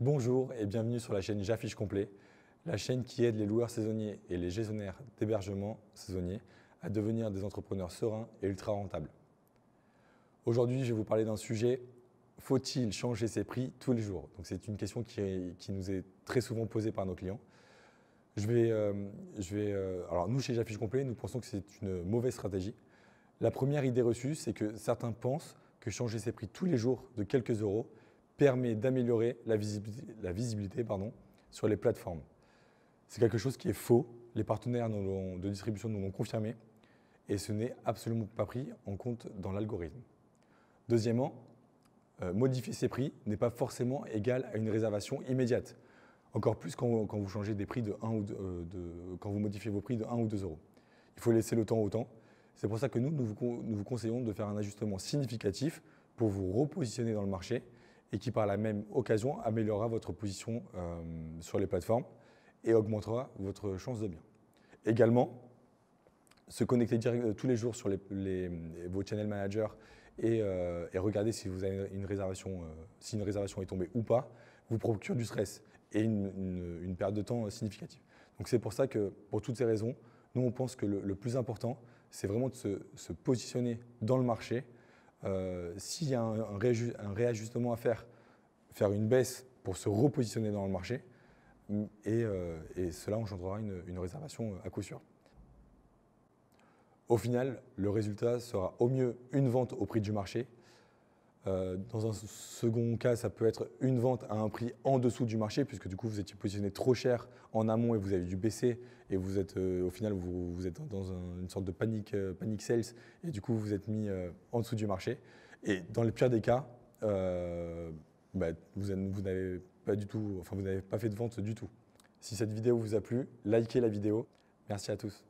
Bonjour et bienvenue sur la chaîne J'affiche complet, la chaîne qui aide les loueurs saisonniers et les gestionnaires d'hébergement saisonnier à devenir des entrepreneurs sereins et ultra rentables. Aujourd'hui, je vais vous parler d'un sujet: faut-il changer ses prix tous les jours? Donc, c'est une question qui nous est très souvent posée par nos clients. Alors nous, chez J'affiche complet, nous pensons que c'est une mauvaise stratégie. La première idée reçue, c'est que certains pensent que changer ses prix tous les jours de quelques euros permet d'améliorer la visibilité sur les plateformes. C'est quelque chose qui est faux. Les partenaires de distribution nous l'ont confirmé et ce n'est absolument pas pris en compte dans l'algorithme. Deuxièmement, modifier ses prix n'est pas forcément égal à une réservation immédiate. Encore plus quand vous changez des prix quand vous modifiez vos prix de 1 ou 2 euros. Il faut laisser le temps au temps. C'est pour ça que nous vous conseillons de faire un ajustement significatif pour vous repositionner dans le marché et qui, par la même occasion, améliorera votre position sur les plateformes et augmentera votre chance de bien. Également, se connecter tous les jours sur vos channel managers et regarder si vous avez si une réservation est tombée ou pas, vous procure du stress et une perte de temps significative. Donc c'est pour ça que, pour toutes ces raisons, nous on pense que le plus important, c'est vraiment de se positionner dans le marché. S'il y a un réajustement à faire une baisse pour se repositionner dans le marché et cela engendrera une réservation à coup sûr. Au final, le résultat sera au mieux une vente au prix du marché. Dans un second cas, ça peut être une vente à un prix en dessous du marché, puisque du coup vous étiez positionné trop cher en amont et vous avez dû baisser et vous êtes au final vous êtes dans une sorte de panic sales et du coup vous êtes mis en dessous du marché. Et dans le pire des cas, vous n'avez pas fait de vente du tout. Si cette vidéo vous a plu, likez la vidéo. Merci à tous.